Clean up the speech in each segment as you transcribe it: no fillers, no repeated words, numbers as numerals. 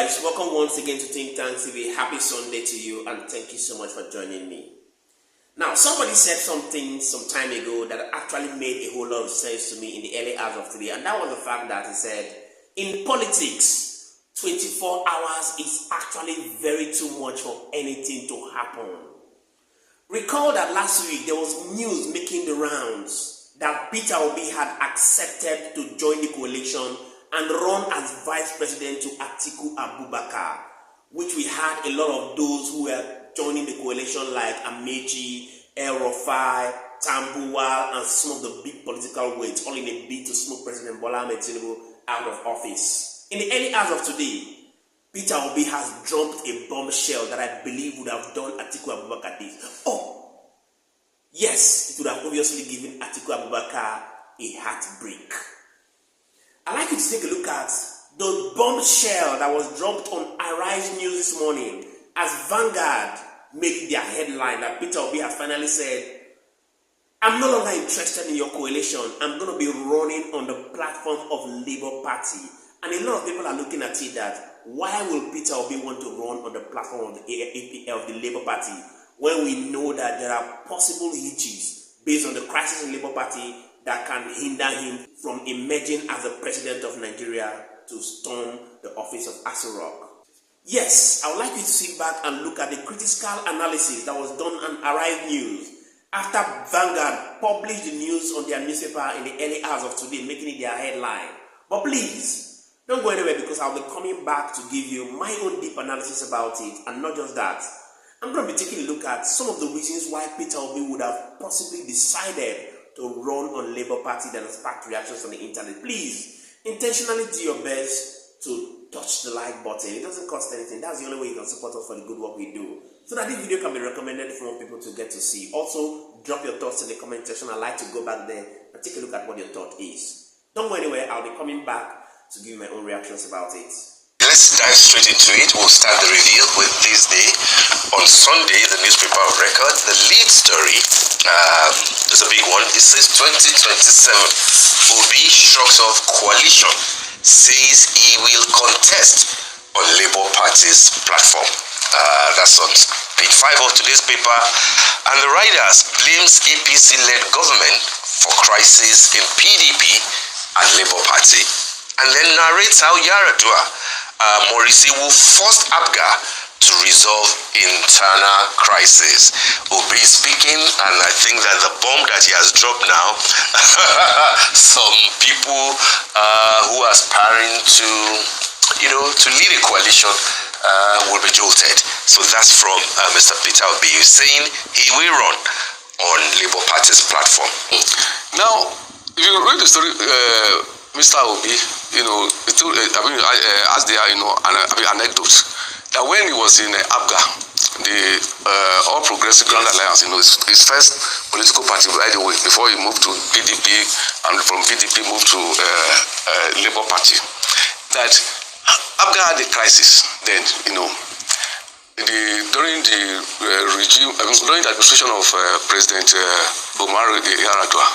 guys, welcome once again to Think Tank TV. Happy Sunday to you and thank you so much for joining me. Now, somebody said something some time ago that actually made a whole lot of sense to me in the early hours of today, and that was the fact that he said, in politics, 24 hours is actually very too much for anything to happen. Recall that last week there was news making the rounds that Peter Obi had accepted to join the coalition and run as vice president to Atiku Abubakar, which we had a lot of those who were joining the coalition like Amechi, El Rufai, Tambuwal, and some of the big political weights, all in a bid to smoke President Bola Ahmed Tinubu out of office. In the early hours of today, Peter Obi has dropped a bombshell that I believe would have done Atiku Abubakar this. Oh, yes, it would have obviously given Atiku Abubakar a heartbreak. I'd like you to take a look at the bombshell that was dropped on Arise News this morning as Vanguard made it their headline that Peter Obi has finally said, I'm no longer interested in your coalition. I'm going to be running on the platform of Labour Party. And a lot of people are looking at it that, why will Peter Obi want to run on the platform of the Labour Party when we know that there are possible hitches based on the crisis in Labour Party that can hinder him from emerging as the president of Nigeria to storm the office of Aso Rock? Yes, I would like you to sit back and look at the critical analysis that was done on Arise News after Vanguard published the news on their newspaper in the early hours of today, making it their headline. But please, don't go anywhere because I'll be coming back to give you my own deep analysis about it. And not just that, I'm going to be taking a look at some of the reasons why Peter Obi would have possibly decided to run on Labour Party that has sparked reactions on the internet. Please, intentionally do your best to touch the like button. It doesn't cost anything. That's the only way you can support us for the good work we do, so that this video can be recommended for more people to get to see. Also, drop your thoughts in the comment section. I'd like to go back there and take a look at what your thought is. Don't go anywhere. I'll be coming back to give you my own reactions about it. Let's dive straight into it. We'll start the review with this day. On Sunday, the newspaper of record, the lead story is a big one. It says 2027, Obi shrugs off coalition, says he will contest on Labour Party's platform. That's on page 5 of today's paper. And the writers blames APC-led government for crisis in PDP and Labour Party. And then narrates how Yaradua Morisi will force APGA to resolve internal crisis. Obi is speaking, and I think that the bomb that he has dropped now, some people who are aspiring to, to lead a coalition will be jolted. So that's from Mr. Peter Obi, saying he will run on Labour Party's platform. Now, if you read the story, Mr. Obi, as they are, anecdotes, that when he was in APGA, the All Progressive Grand Alliance, his first political party right away, before he moved to PDP, and from PDP moved to Labour Party, that APGA had a crisis then, during the regime, during the administration of President Yaradua,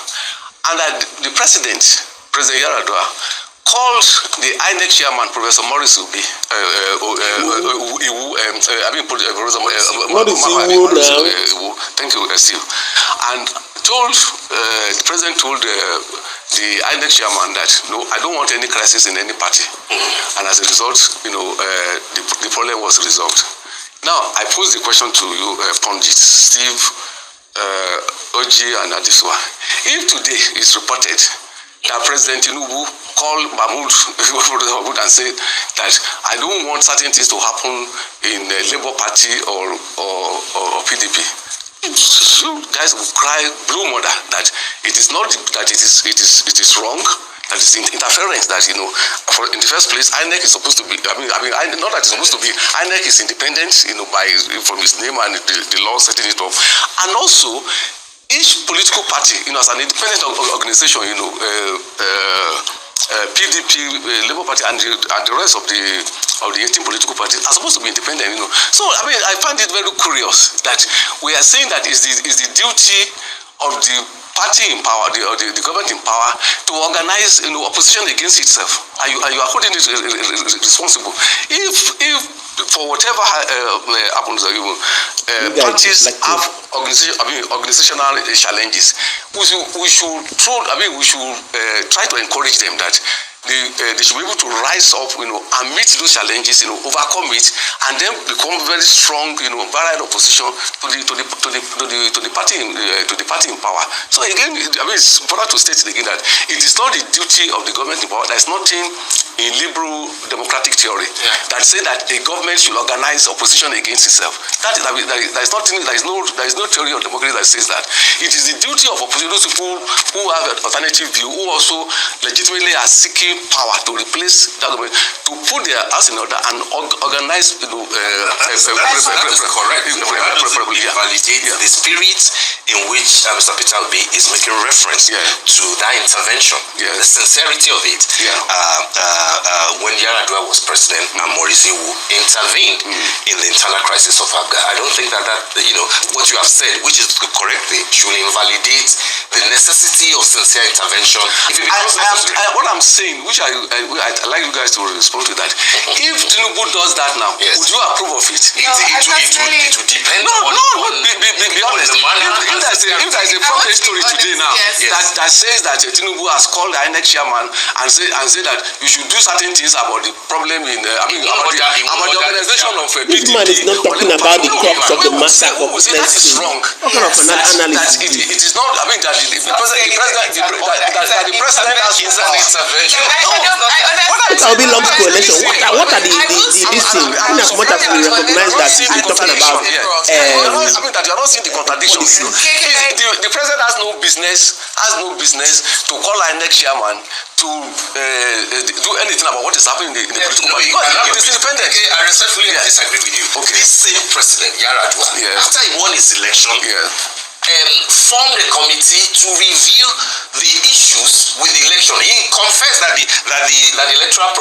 and that the President Yaradua called the INEC chairman, Professor Morris Obi, thank you, Steve, and the president told the INEC chairman that, no, I don't want any crisis in any party. And as a result, the problem was resolved. Now, I pose the question to you, Pundit, Steve, Oji, and Adiswa. If today is reported that President Tinubu called Mahmoud and said that I don't want certain things to happen in the Labour Party or PDP, you guys will cry blue mother that it is not that it is wrong, that is interference, that in the first place INEC is supposed to be not that it's supposed to be, INEC is independent from its name and the law setting it up, and also each political party, as an independent organization, PDP, Labour Party, and the rest of the 18 political parties are supposed to be independent. So I find it very curious that we are saying that is the duty of the party in power, the government in power, to organize opposition against itself, and you are holding it responsible. If for whatever happens, parties have organizational challenges, we should try to encourage them that they should be able to rise up, and meet those challenges, overcome it, and then become very strong, virile opposition to the party in power. So again, it's important to state again that it is not the duty of the government in power. There is nothing in liberal democratic theory that says that a government should organize opposition against itself. There is no theory of democracy that says that. It is the duty of opposition, those people who have an alternative view, who also legitimately are seeking power to replace that government, to put their house in order and organize. That's correct. Validate the spirit in which Mr. Peter Obi is making reference to that intervention, the sincerity of it. When Yar'Adua was president, Morisi intervened in the internal crisis of Abga. I don't think that what you have said, which is correctly, should invalidate the necessity of sincere intervention. What I'm saying, which I'd like you guys to respond to that. If Tinubu does that now, would you approve of it? It will depend on be honest. If there's a front page story today now that says that Tinubu has called the INEC chairman and say that you should do certain things about the problem in about the organization of this man is not talking about the crux of the matter of that is wrong. What kind of an analysis? It is not. That the president has intervention. What will be long coalition? What are these things? In as much as we recognize that we're talking about that you are not seeing the contradiction. The president has no business to call our next chairman to do anything about what is happening in the political party. It is independent. I respectfully disagree with you. This same president, Yar'Adua, after he won his election, formed a committee to review the issues with the election. He confessed that the electoral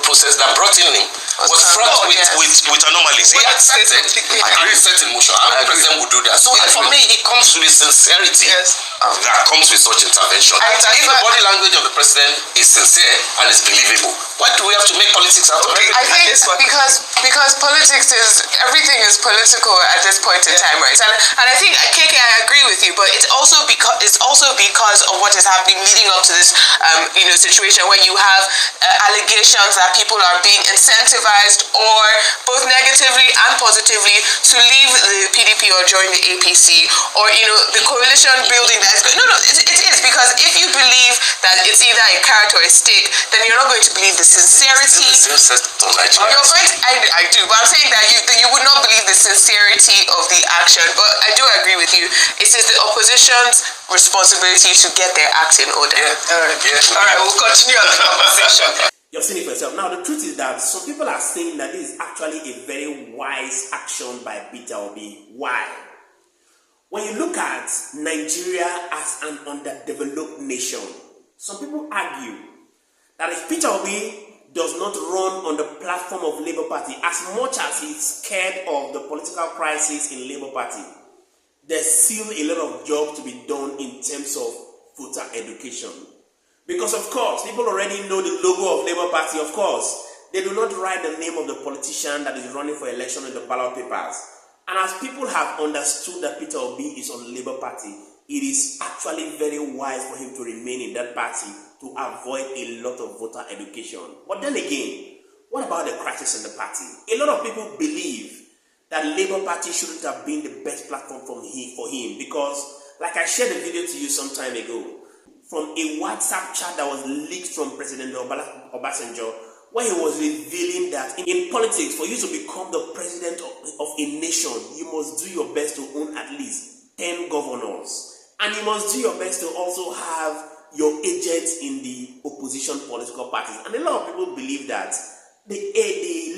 process that brought in him was fraught with anomalies. He accepted in motion. Our president would do that. So for me, it comes to the sincerity that comes with such intervention. If the body language of the president is sincere and is believable, why do we have to make politics out of it? I think because politics everything is political at this point in time, right? And I think KK, I agree with you, but it's also because of what is happening leading up to this situation where you have allegations that people are being incentivized or both negatively and positively to leave the PDP or join the APC, or the coalition building that is going. No, it is, because if you believe that it's either a carrot or a stick, then you're not going to believe the sincerity. I do, but I'm saying that you would not believe the sincerity of the action. But I do agree with you. It is the opposition's responsibility to get their act in order. All right, we'll continue on the conversation. You've seen it for yourself. Now, the truth is that some people are saying that this is actually a very wise action by Peter Obi. Why? When you look at Nigeria as an underdeveloped nation, some people argue that if Peter Obi does not run on the platform of Labour Party, as much as he's scared of the political crisis in Labour Party, there's still a lot of job to be done in terms of voter education. Because of course, people already know the logo of Labour Party. Of course, they do not write the name of the politician that is running for election in the ballot papers. And as people have understood that Peter Obi is on Labour Party, it is actually very wise for him to remain in that party to avoid a lot of voter education. But then again, what about the crisis in the party? A lot of people believe that Labour Party shouldn't have been the best platform for him because, like I shared a video to you some time ago, from a WhatsApp chat that was leaked from President Obasanjo, where he was revealing that in politics, for you to become the president of a nation, you must do your best to own at least 10 governors. And you must do your best to also have your agents in the opposition political parties. And a lot of people believe that the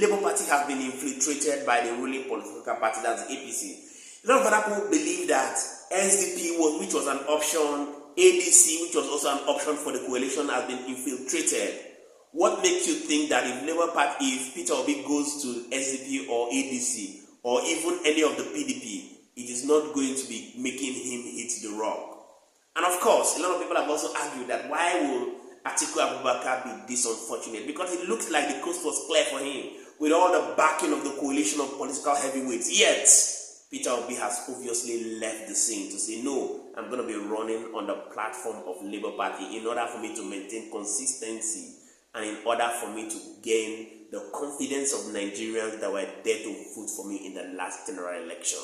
Labour Party have been infiltrated by the ruling political party, that's the APC. A lot of other people believe that SDP, which was an option, ADC, which was also an option for the coalition, has been infiltrated. What makes you think that if Peter Obi goes to SDP or ADC or even any of the PDP, it is not going to be making him hit the rock? And of course, a lot of people have also argued that why will Atiku Abubakar be this unfortunate? Because it looks like the coast was clear for him with all the backing of the coalition of political heavyweights. Yet, Peter Obi has obviously left the scene to say, no, I'm going to be running on the platform of Labour Party in order for me to maintain consistency and in order for me to gain the confidence of Nigerians that were there to vote for me in the last general election.